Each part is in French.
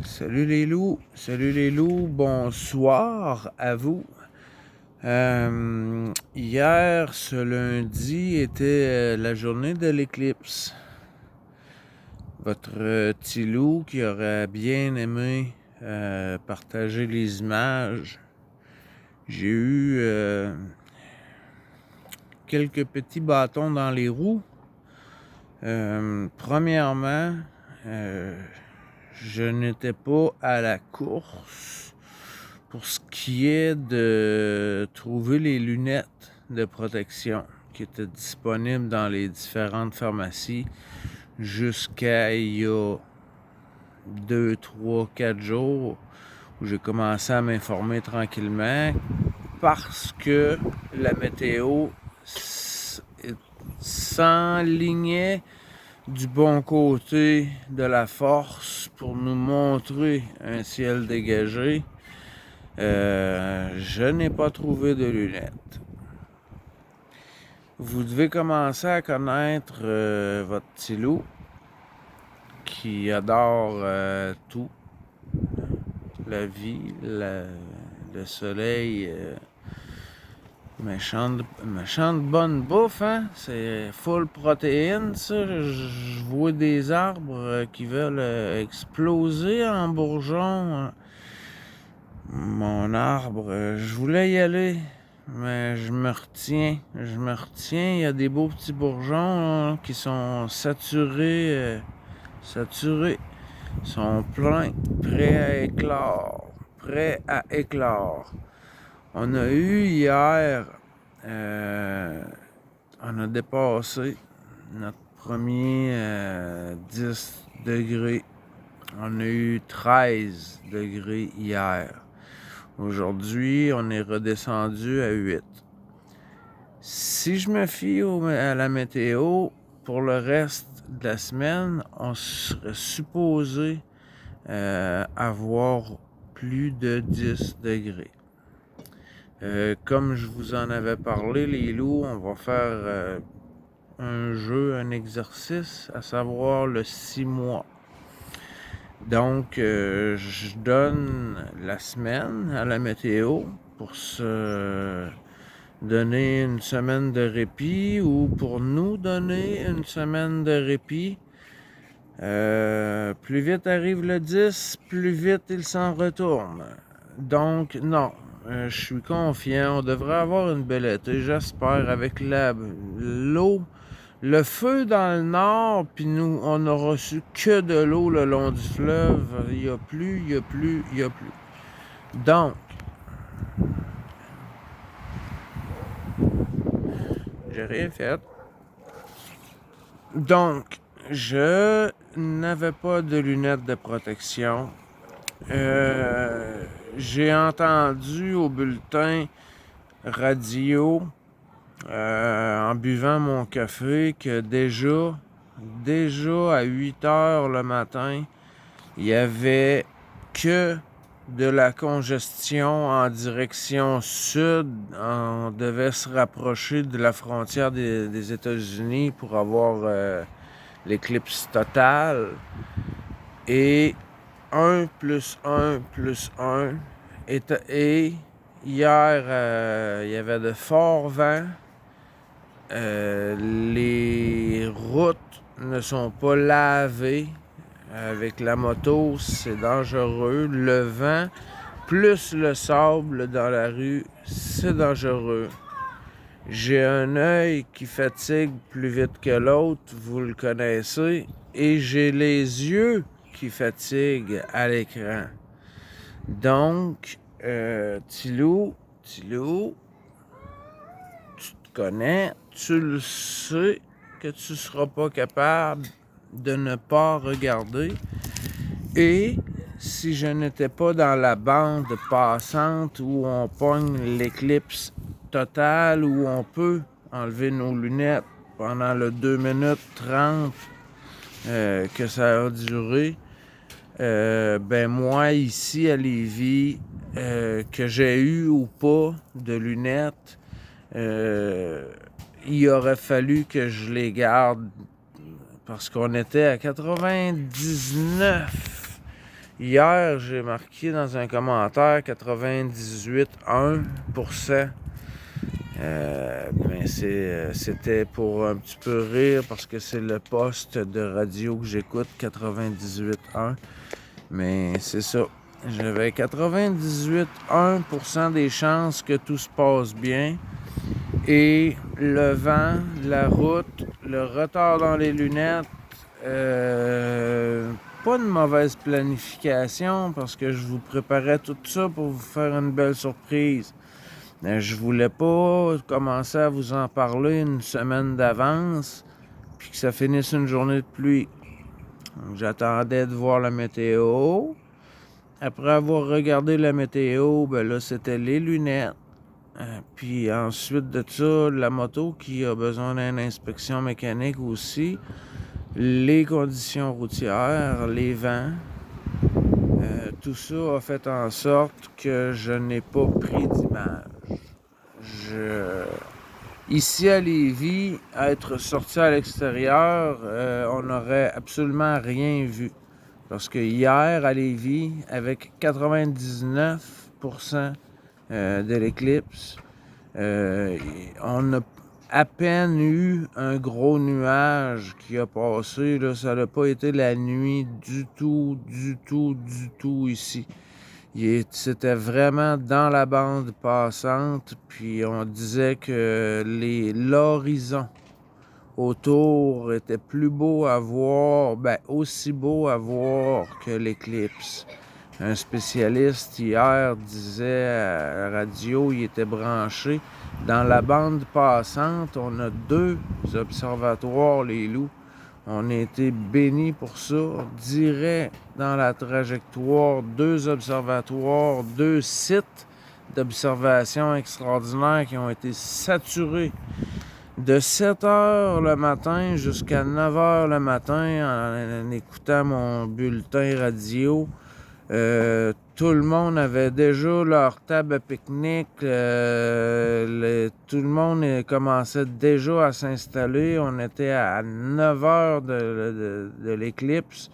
Salut les loups, bonsoir à vous. Hier, ce lundi, était la journée de l'éclipse. Votre petit loup qui aurait bien aimé partager les images. J'ai eu quelques petits bâtons dans les roues. Premièrement, je n'étais pas à la course pour ce qui est de trouver les lunettes de protection qui étaient disponibles dans les différentes pharmacies jusqu'à il y a 2, 3, 4 jours où j'ai commencé à m'informer tranquillement parce que la météo s'enlignait du bon côté de la force pour nous montrer un ciel dégagé. Je n'ai pas trouvé de lunettes. Vous devez commencer à connaître votre petit loup qui adore tout. La vie, le soleil, méchante bonne bouffe, hein? C'est full protéines, ça. Je vois des arbres qui veulent exploser en bourgeons. Mon arbre, je voulais y aller, mais je me retiens. Il y a des beaux petits bourgeons là, qui sont saturés. Ils sont pleins, prêts à éclore. On a eu hier, on a dépassé notre premier 10 degrés. On a eu 13 degrés hier. Aujourd'hui, on est redescendu à 8. Si je me fie à la météo, pour le reste de la semaine, on serait supposé avoir plus de 10 degrés. Comme je vous en avais parlé, les loups, on va faire un exercice, à savoir le 6 mois. Donc, je donne la semaine à la météo pour se donner une semaine de répit ou pour nous donner une semaine de répit. Plus vite arrive le 10, plus vite il s'en retourne. Donc, non, je suis confiant. On devrait avoir une belle été, j'espère, avec l'eau. Le feu dans le nord, puis nous, on n'a reçu que de l'eau le long du fleuve. Il n'y a plus. Donc, j'ai rien fait. Donc, je n'avais pas de lunettes de protection. J'ai entendu au bulletin radio, en buvant mon café, que déjà à 8 heures le matin, il y avait que de la congestion en direction sud. On devait se rapprocher de la frontière des États-Unis pour avoir l'éclipse totale. Et 1 plus 1 plus 1 et hier, il y avait de forts vents. Les routes ne sont pas lavées. Avec la moto, c'est dangereux. Le vent plus le sable dans la rue, c'est dangereux. J'ai un œil qui fatigue plus vite que l'autre, vous le connaissez. Et j'ai les yeux qui fatiguent à l'écran. Donc, Tilou, tu te connais, tu le sais que tu ne seras pas capable de ne pas regarder. Et si je n'étais pas dans la bande passante où on pogne l'éclipse totale, où on peut enlever nos lunettes pendant le 2 minutes 30 que ça a duré, ben moi ici à Lévis, que j'ai eu ou pas de lunettes, il aurait fallu que je les garde parce qu'on était à 99 Hier, j'ai marqué dans un commentaire 98,1%. Mais c'était pour un petit peu rire parce que c'est le poste de radio que j'écoute, 98,1. Mais c'est ça. J'avais 98,1% des chances que tout se passe bien. Et le vent, la route, le retard dans les lunettes, pas de mauvaise planification parce que je vous préparais tout ça pour vous faire une belle surprise. Je voulais pas commencer à vous en parler une semaine d'avance puis que ça finisse une journée de pluie. Donc, j'attendais de voir la météo. Après avoir regardé la météo, ben là, c'était les lunettes. Puis ensuite de ça, la moto qui a besoin d'une inspection mécanique aussi. Les conditions routières, les vents. Tout ça a fait en sorte que je n'ai pas pris d'image. Ici à Lévis, être sorti à l'extérieur, on n'aurait absolument rien vu. Parce que hier à Lévis, avec 99% de l'éclipse, on a à peine eu un gros nuage qui a passé. Là, ça n'a pas été la nuit du tout ici. C'était vraiment dans la bande passante, puis on disait que l'horizon autour était plus beau à voir, aussi beau à voir que l'éclipse. Un spécialiste hier disait à la radio, il était branché. Dans la bande passante, on a 2 observatoires, les loups. On a été bénis pour ça. On dirait dans la trajectoire, 2 observatoires, 2 sites d'observation extraordinaires qui ont été saturés de 7 h le matin jusqu'à 9 h le matin en écoutant mon bulletin radio. Tout le monde avait déjà leur table à pique-nique. Tout le monde commençait déjà à s'installer. On était à 9 h de l'éclipse.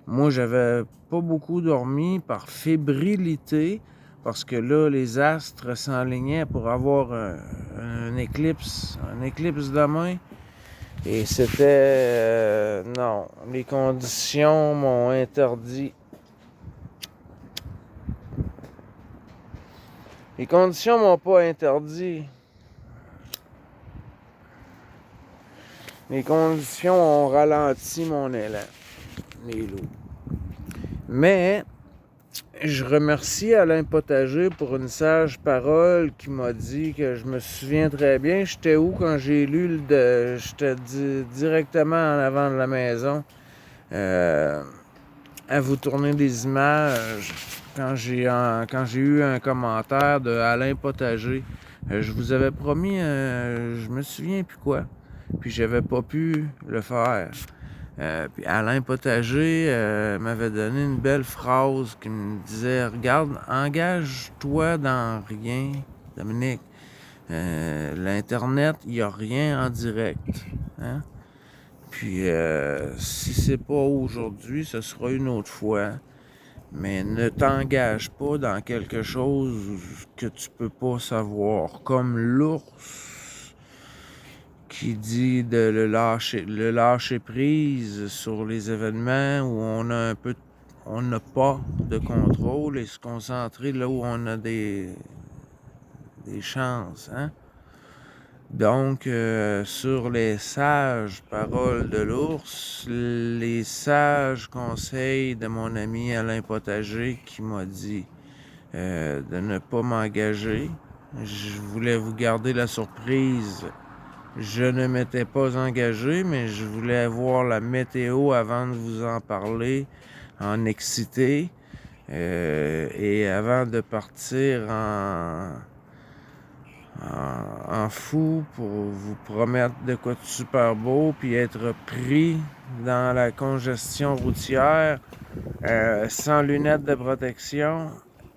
Moi, j'avais pas beaucoup dormi par fébrilité parce que là, les astres s'enlignaient pour avoir un éclipse demain. Et c'était... non, les conditions m'ont interdit. Les conditions m'ont pas interdit. Les conditions ont ralenti mon élan. Les loups. Mais je remercie Alain Potager pour une sage parole qui m'a dit que je me souviens très bien. J'étais où quand j'ai lu j'étais directement en avant de la maison à vous tourner des images quand j'ai eu un commentaire de Alain Potager. Je vous avais promis, je me souviens plus quoi, puis j'avais pas pu le faire. Puis Alain Potager m'avait donné une belle phrase qui me disait « Regarde, engage-toi dans rien, Dominique. L'Internet, il n'y a rien en direct. Hein? Puis si c'est pas aujourd'hui, ce sera une autre fois. Mais ne t'engage pas dans quelque chose que tu peux pas savoir. Comme l'ours qui dit de le lâcher prise sur les événements où on n'a pas de contrôle et se concentrer là où on a des chances. Hein? Donc, sur les sages paroles de l'ours, les sages conseils de mon ami Alain Potager qui m'a dit de ne pas m'engager. Je voulais vous garder la surprise. Je ne m'étais pas engagé, mais je voulais voir la météo avant de vous en parler, en excité, et avant de partir en fou pour vous promettre de quoi de super beau, puis être pris dans la congestion routière, sans lunettes de protection,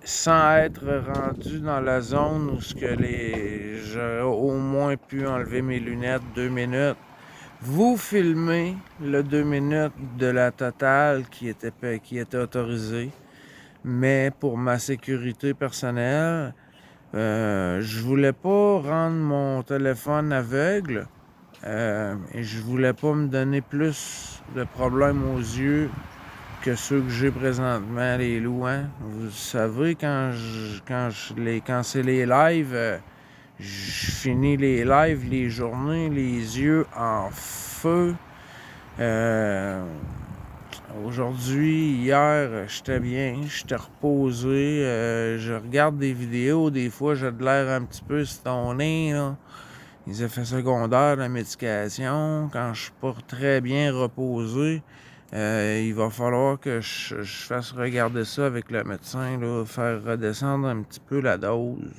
sans être rendu dans la zone où j'aurais au moins pu enlever mes lunettes 2 minutes. Vous filmez le 2 minutes de la totale qui était autorisée. mais pour ma sécurité personnelle, je voulais pas rendre mon téléphone aveugle et je voulais pas me donner plus de problèmes aux yeux que ceux que j'ai présentement, les loups. Hein? Vous savez, quand c'est les lives, je finis les lives, les journées, les yeux en feu. Aujourd'hui, hier, j'étais bien, j'étais reposé. Je regarde des vidéos, des fois j'ai de l'air un petit peu stoné, là. Les effets secondaires de la médication, quand je suis pas très bien reposé, il va falloir que je fasse regarder ça avec le médecin, là, faire redescendre un petit peu la dose.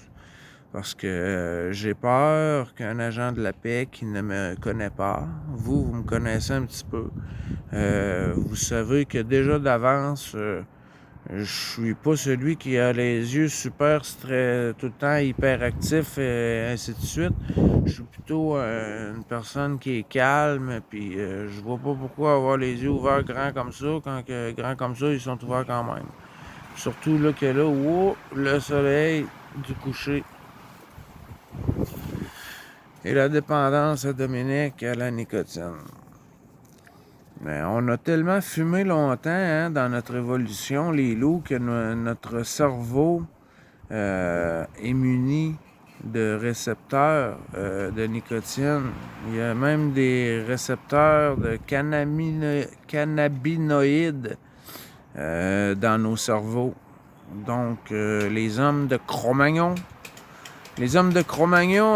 Parce que j'ai peur qu'un agent de la paix qui ne me connaît pas, vous me connaissez un petit peu, vous savez que déjà d'avance, je suis pas celui qui a les yeux super tout le temps hyperactifs et ainsi de suite. Je suis plutôt une personne qui est calme, puis je vois pas pourquoi avoir les yeux ouverts grands comme ça, quand que grands comme ça, ils sont ouverts quand même. Surtout là que là, le soleil du coucher. Et la dépendance à Dominique à la nicotine. Mais on a tellement fumé longtemps hein, dans notre évolution, les loups, que notre cerveau est muni de récepteurs de nicotine. Il y a même des récepteurs de cannabinoïdes dans nos cerveaux. Donc, les hommes de Cro-Magnon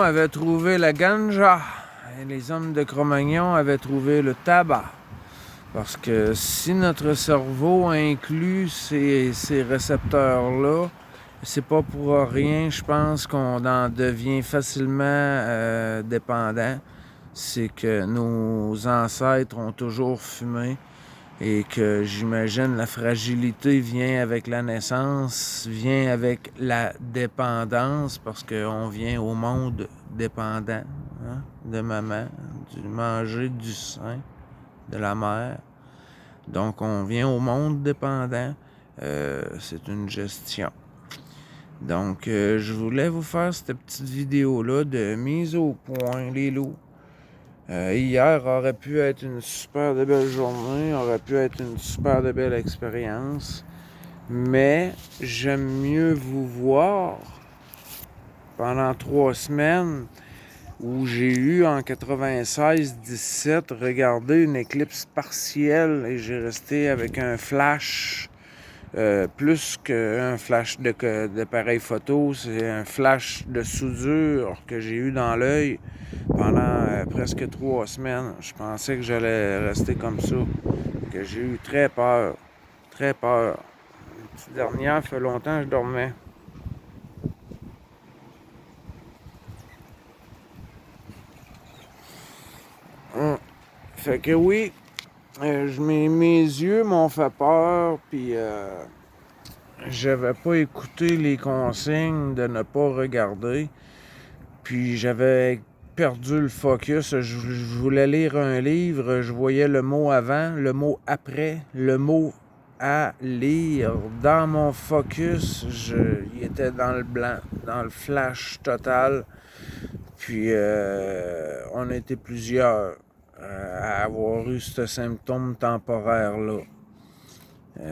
avaient trouvé la ganja et les hommes de Cro-Magnon avaient trouvé le tabac. Parce que si notre cerveau inclut ces récepteurs-là, c'est pas pour rien, je pense, qu'on en devient facilement dépendant. C'est que nos ancêtres ont toujours fumé et que j'imagine la fragilité vient avec la naissance, vient avec la dépendance, parce qu'on vient au monde dépendant hein, de maman, du manger du sein de la mère. Donc, on vient au monde dépendant. C'est une gestion. Donc, je voulais vous faire cette petite vidéo-là de mise au point, les loups. Hier aurait pu être une super de belle journée, aurait pu être une super de belle expérience. Mais j'aime mieux vous voir pendant 3 semaines où j'ai eu en 96-17 regardé une éclipse partielle et j'ai resté avec un flash plus qu'un flash d'appareil photo, c'est un flash de soudure que j'ai eu dans l'œil pendant presque 3 semaines. Je pensais que j'allais rester comme ça, que j'ai eu très peur, très peur. La petite dernière, fait longtemps que je dormais. Fait que oui, mes yeux m'ont fait peur, puis j'avais pas écouté les consignes de ne pas regarder, puis j'avais perdu le focus. Je voulais lire un livre, je voyais le mot avant, le mot après, le mot à lire. Dans mon focus, il était dans le blanc, dans le flash total, puis on était plusieurs à avoir eu ce symptôme temporaire-là.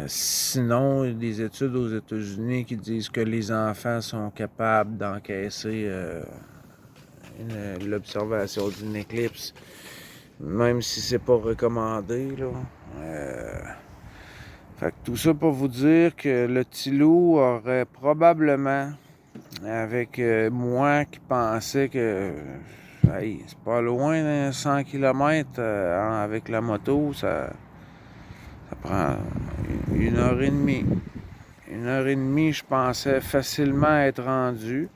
Sinon, il y a des études aux États-Unis qui disent que les enfants sont capables d'encaisser l'observation d'une éclipse, même si c'est pas recommandé. Là. Fait que tout ça pour vous dire que le petit loup aurait probablement, avec moi qui pensais que hey, c'est pas loin d'un 100 km avec la moto, ça prend 1h30. 1h30, je pensais facilement être rendu.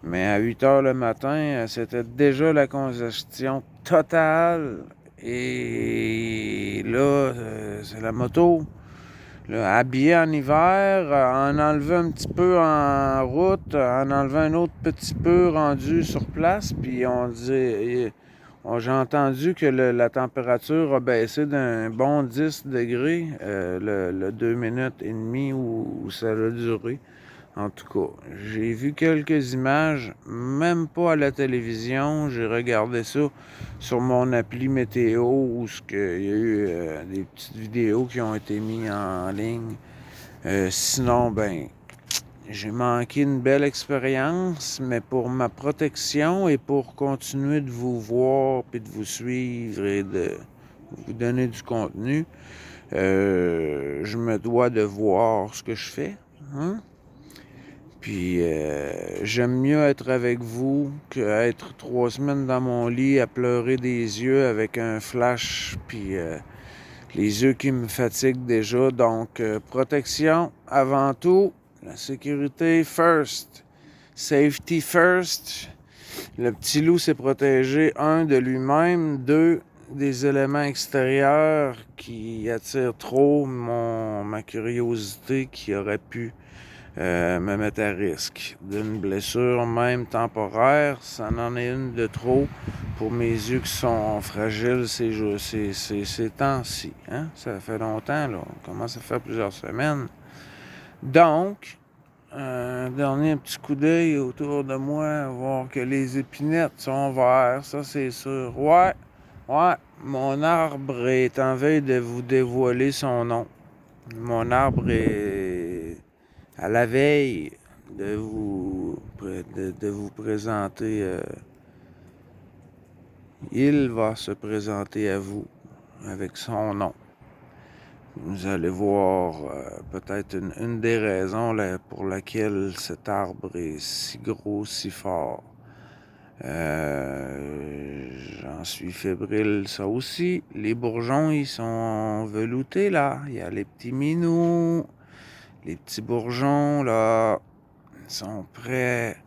Mais à 8h le matin, c'était déjà la congestion totale. Et là, c'est la moto. Là, habillé en hiver, en enlevant un petit peu en route, en enlevant un autre petit peu rendu sur place. Puis on J'ai entendu que la température a baissé d'un bon 10 degrés, le 2 minutes et demie où ça a duré. En tout cas, j'ai vu quelques images, même pas à la télévision. J'ai regardé ça sur mon appli météo où il y a eu des petites vidéos qui ont été mises en ligne. Sinon, ben, j'ai manqué une belle expérience, mais pour ma protection et pour continuer de vous voir puis de vous suivre et de vous donner du contenu, je me dois de voir ce que je fais. Hein? Puis j'aime mieux être avec vous qu'être 3 semaines dans mon lit à pleurer des yeux avec un flash puis les yeux qui me fatiguent déjà. Donc protection avant tout, la sécurité first, safety first. Le petit loup s'est protégé, un, de lui-même, deux, des éléments extérieurs qui attirent trop ma curiosité qui aurait pu me mettre à risque d'une blessure, même temporaire. Ça en est une de trop pour mes yeux qui sont fragiles ces temps-ci. Hein? Ça fait longtemps, là. On commence à faire plusieurs semaines. Donc, un dernier petit coup d'œil autour de moi, voir que les épinettes sont vertes, ça c'est sûr. Ouais, mon arbre est en veille de vous dévoiler son nom. Mon arbre est à la veille de vous présenter. Il va se présenter à vous avec son nom. Vous allez voir peut-être une des raisons pour laquelle cet arbre est si gros, si fort. J'en suis fébrile, ça aussi. Les bourgeons, ils sont veloutés, là. Il y a les petits minous. Les petits bourgeons, là, ils sont prêts.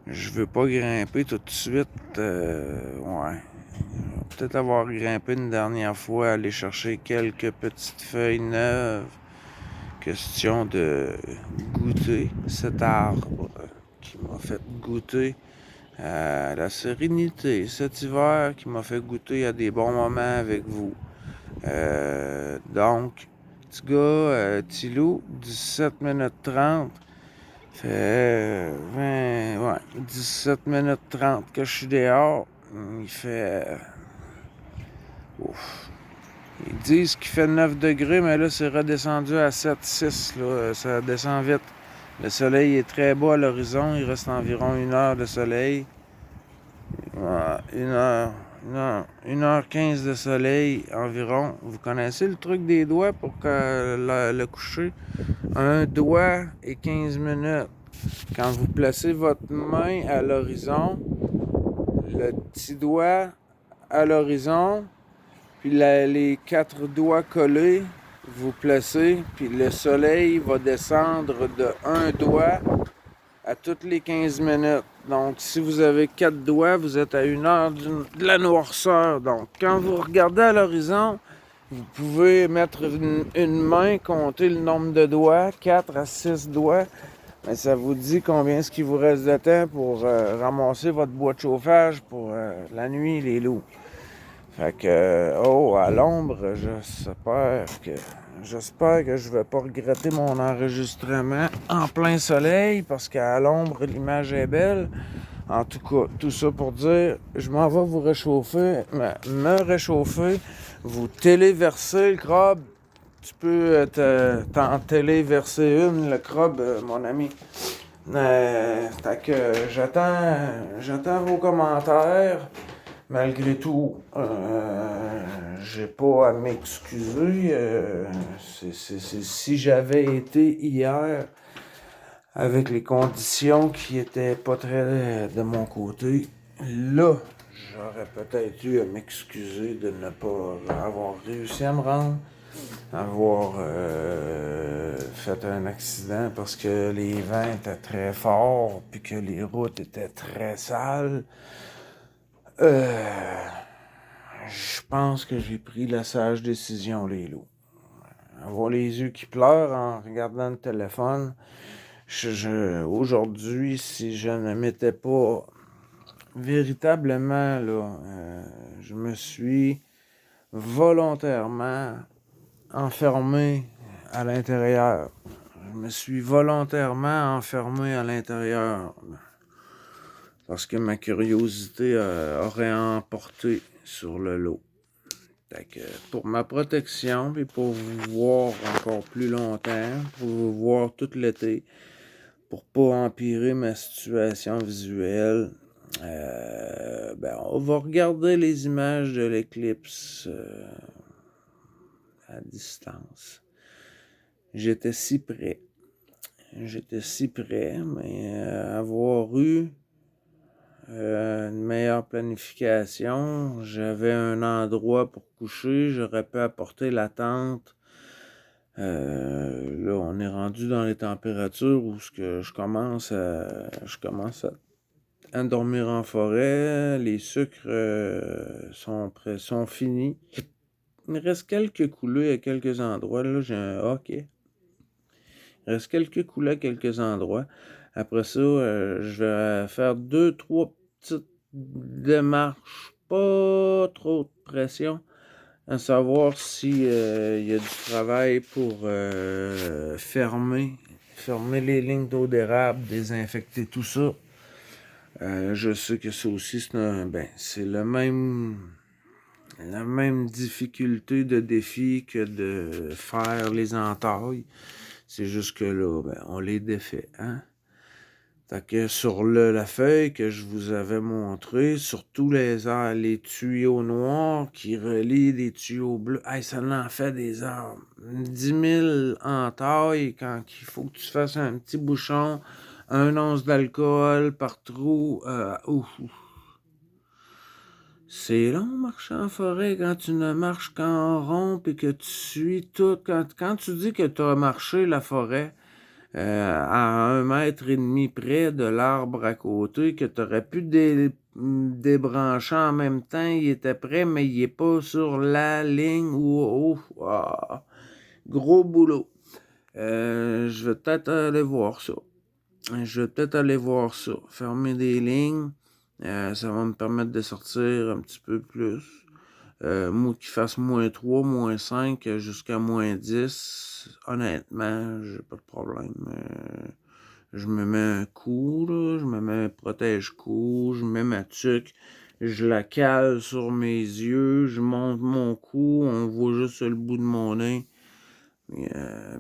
Je veux pas grimper tout de suite. Ouais. Peut-être avoir grimpé une dernière fois, aller chercher quelques petites feuilles neuves. Question de goûter cet arbre qui m'a fait goûter à la sérénité cet hiver, qui m'a fait goûter à des bons moments avec vous. Donc, petit gars, petit loup, 17 minutes 30. Fait 17 minutes 30 que je suis dehors. Il fait... ouf. Ils disent qu'il fait 9 degrés, mais là, c'est redescendu à 7-6. Là. Ça descend vite. Le soleil est très bas à l'horizon. Il reste environ 1 heure de soleil. Voilà, 1h15 de soleil environ. Vous connaissez le truc des doigts pour que le coucher? Un doigt et 15 minutes. Quand vous placez votre main à l'horizon, le petit doigt à l'horizon, puis les 4 doigts collés, vous placez, puis le soleil va descendre de un doigt à toutes les 15 minutes. Donc, si vous avez 4 doigts, vous êtes à 1 heure de la noirceur. Donc, quand vous regardez à l'horizon, vous pouvez mettre une main, compter le nombre de doigts, 4 à 6 doigts. Mais ça vous dit combien est-ce qu'il vous reste de temps pour ramasser votre bois de chauffage pour la nuit, les loups. Fait que, à l'ombre, j'espère que je vais pas regretter mon enregistrement en plein soleil parce qu'à l'ombre, l'image est belle. En tout cas, tout ça pour dire, je m'en vais vous réchauffer, me réchauffer, vous téléverser le crabe. Tu peux t'en téléverser une, le crabe, mon ami. Fait que j'attends vos commentaires. Malgré tout, j'ai pas à m'excuser. Si j'avais été hier avec les conditions qui étaient pas très de mon côté, là, j'aurais peut-être eu à m'excuser de ne pas avoir réussi à me rendre, avoir fait un accident parce que les vents étaient très forts puis que les routes étaient très sales. Je pense que j'ai pris la sage décision, les loups. Avoir les yeux qui pleurent en regardant le téléphone. Aujourd'hui, si je ne m'étais pas véritablement, là, je me suis volontairement enfermé à l'intérieur. Je me suis volontairement enfermé à l'intérieur parce que ma curiosité aurait emporté sur le lot. Fait que pour ma protection, puis pour vous voir encore plus longtemps, pour vous voir tout l'été, pour pas empirer ma situation visuelle, on va regarder les images de l'éclipse à distance. J'étais si près. Mais avoir eu une meilleure planification, j'avais un endroit pour coucher, j'aurais pu apporter la tente. Là, on est rendu dans les températures où je commence à dormir en forêt. Les sucres sont finis. Il me reste quelques coulées à quelques endroits. Là, j'ai un hockey. Il reste quelques coulées à quelques endroits. Après ça, je vais faire 2-3 petites démarches. Pas trop de pression. À savoir si y a du travail pour fermer les lignes d'eau d'érable, désinfecter tout ça. Je sais que ça aussi, c'est la même difficulté de défi que de faire les entailles. C'est juste que là, on les défait, hein? Fait que sur la feuille que je vous avais montré, sur tous les tuyaux noirs qui relient les tuyaux bleus, ça en fait des arbres. 10 000 entailles quand il faut que tu fasses un petit bouchon, 1 once d'alcool par trou. C'est long marcher en forêt quand tu ne marches qu'en rond et que tu suis tout. Quand tu dis que tu as marché la forêt, à 1,5 m près de l'arbre à côté, que tu aurais pu débrancher en même temps, il était prêt, mais il n'est pas sur la ligne. Gros boulot. Je vais peut-être aller voir ça. Fermer des lignes, ça va me permettre de sortir un petit peu plus. Moi qui fasse -3, -5 jusqu'à -10, honnêtement, j'ai pas de problème. Je me mets un coup, là, je me mets un protège-cou, je mets ma tuque, je la cale sur mes yeux, je monte mon cou, on voit juste le bout de mon nez.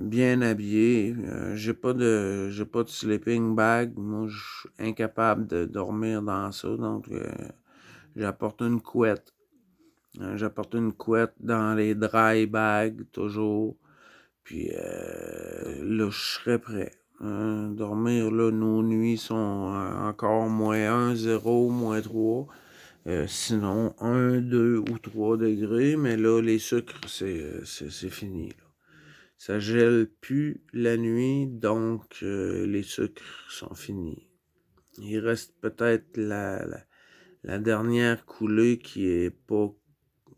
Bien habillé. J'ai pas de sleeping bag. Moi, je suis incapable de dormir dans ça, donc j'apporte une couette. J'apporte une couette dans les dry bags, toujours. Puis là, je serais prêt. Dormir, là, nos nuits sont encore -1, 0, -3. Sinon, 1, 2 ou 3 degrés. Mais là, les sucres, c'est fini, là. Ça gèle plus la nuit, donc les sucres sont finis. Il reste peut-être la dernière coulée qui est pas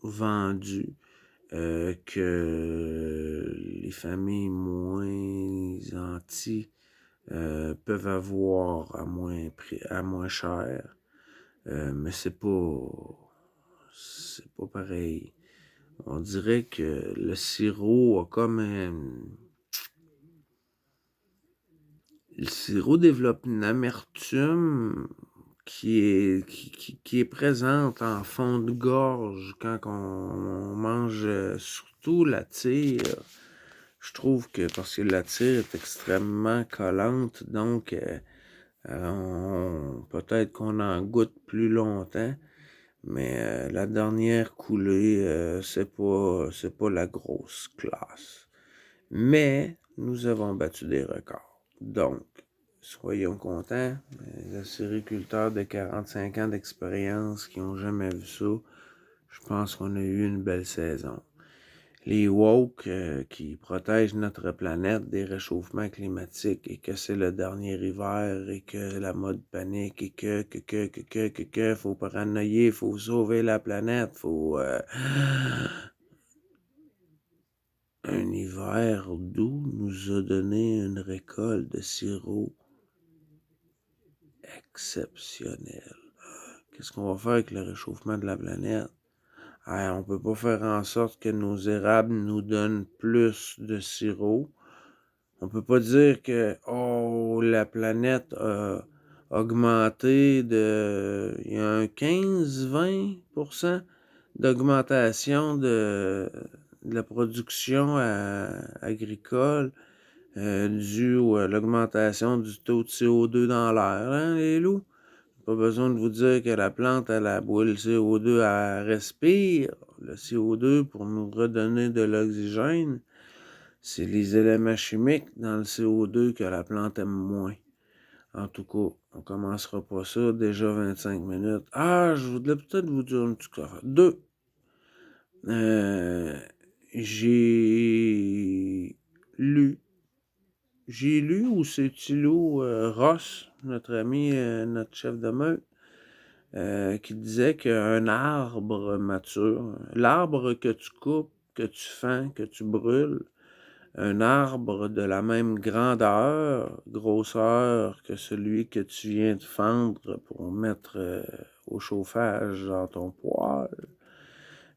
vendue, que les familles moins anti peuvent avoir à moins cher. Mais c'est pas pareil. On dirait que le sirop a comme le sirop développe une amertume qui est présente en fond de gorge quand on mange surtout la tire. Je trouve que parce que la tire est extrêmement collante, donc peut-être qu'on en goûte plus longtemps. Mais la dernière coulée, c'est pas la grosse classe. Mais nous avons battu des records. Donc, soyons contents. Les acériculteurs de 45 ans d'expérience qui n'ont jamais vu ça, je pense qu'on a eu une belle saison. Les woke qui protègent notre planète des réchauffements climatiques et que c'est le dernier hiver et que la mode panique et que faut paranoïer, faut sauver la planète, faut un hiver doux nous a donné une récolte de sirop exceptionnelle. Qu'est-ce qu'on va faire avec le réchauffement de la planète? On peut pas faire en sorte que nos érables nous donnent plus de sirop. On peut pas dire que la planète a augmenté il y a un 15-20% d'augmentation de la production agricole due à l'augmentation du taux de CO2 dans l'air, hein, les loups? Pas besoin de vous dire que la plante, elle a boit le CO2, elle respire le CO2 pour nous redonner de l'oxygène. C'est les éléments chimiques dans le CO2 que la plante aime moins. En tout cas, on commencera pas ça, déjà 25 minutes. Je voudrais peut-être vous dire une petite affaire. J'ai lu où c'est Thilo Ross, notre ami, notre chef de meute, qui disait qu'un arbre mature, l'arbre que tu coupes, que tu fends, que tu brûles, un arbre de la même grosseur que celui que tu viens de fendre pour mettre au chauffage dans ton poêle,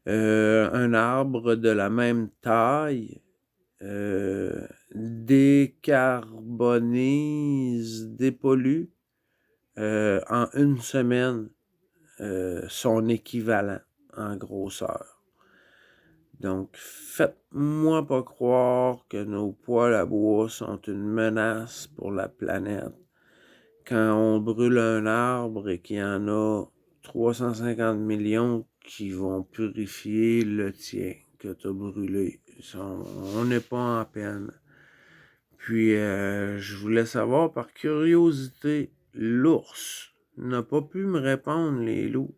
un arbre de la même taille, décarbonise, dépollue en une semaine son équivalent en grosseur. Donc, faites-moi pas croire que nos poêles à bois sont une menace pour la planète. Quand on brûle un arbre et qu'il y en a 350 millions qui vont purifier le tien que tu as brûlé, on n'est pas en peine. Puis, je voulais savoir, par curiosité, l'ours n'a pas pu me répondre, les loups.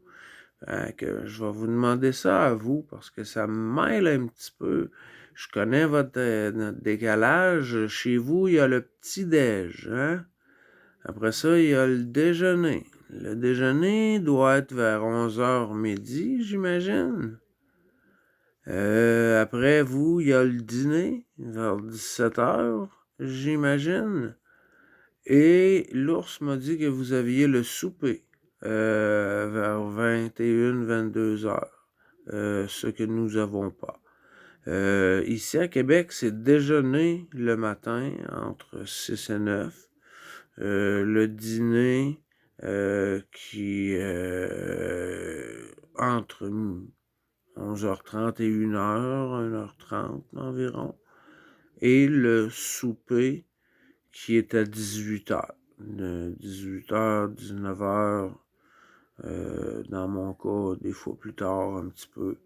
Que je vais vous demander ça à vous parce que ça me mêle un petit peu. Je connais notre décalage. Chez vous, il y a le petit-déj, hein? Après ça, il y a le déjeuner. Le déjeuner doit être vers 11h midi, j'imagine. Après vous, il y a le dîner vers 17h, j'imagine. Et l'ours m'a dit que vous aviez le souper vers 21-22h, ce que nous n'avons pas. Ici à Québec, c'est déjeuner le matin entre 6 et 9. Le dîner qui entre 11h30 et 1h30 environ. Et le souper qui est à 18h. De 18h, 19h, dans mon cas, des fois plus tard un petit peu.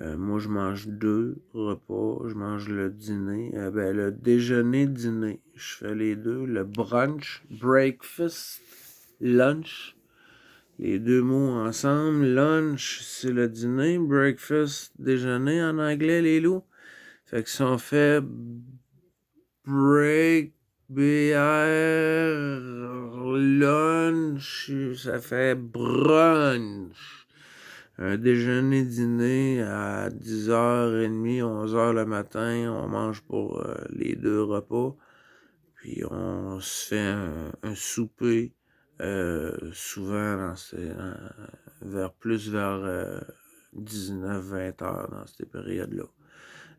Moi, je mange 2 repas. Je mange le dîner, le déjeuner-dîner. Je fais les deux. Le brunch, breakfast, lunch. Les deux mots ensemble. Lunch, c'est le dîner. Breakfast, déjeuner en anglais, les loups. Fait que si on fait BR, lunch, ça fait brunch. Un déjeuner-dîner à 10h30, 11h le matin, on mange pour les deux repas. Puis on se fait un souper, souvent vers 19-20h dans ces périodes-là.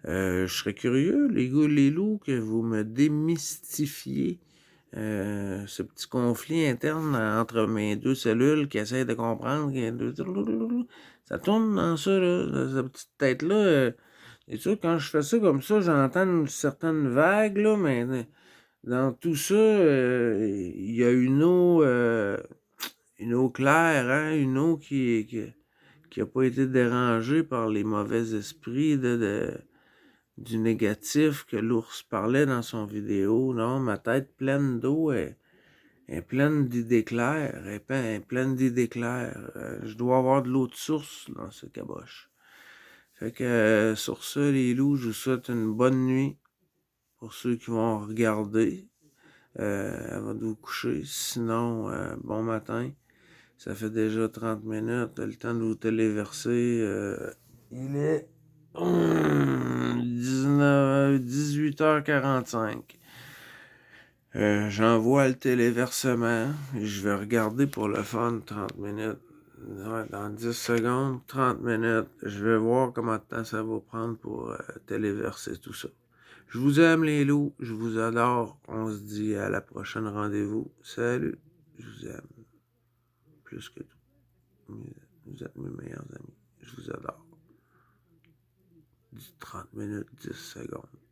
Je serais curieux, les loups, que vous me démystifiez ce petit conflit interne entre mes deux cellules qui essayent de comprendre. Ça tourne dans ça, là, cette petite tête-là. C'est sûr, quand je fais ça comme ça, j'entends une certaine vague, là, mais dans tout ça, il y a une eau claire, hein, une eau qui a pas été dérangée par les mauvais esprits du négatif que l'ours parlait dans son vidéo. Non, ma tête pleine d'eau est pleine d'idées claires. Est pleine d'idées claires. Je dois avoir de l'eau de source dans ce caboche. Fait que sur ça, les loups, je vous souhaite une bonne nuit pour ceux qui vont regarder avant de vous coucher. Sinon, bon matin. Ça fait déjà 30 minutes. Le temps de vous téléverser. Il est 18h45. J'envoie le téléversement. Je vais regarder pour le fun 30 minutes. Ouais, dans 10 secondes, 30 minutes. Je vais voir comment de temps ça va prendre pour téléverser tout ça. Je vous aime les loups, je vous adore. On se dit à la prochaine rendez-vous. Salut, je vous aime plus que tout. Vous êtes mes meilleurs amis. Je vous adore. 30 minutes, 10 secondes.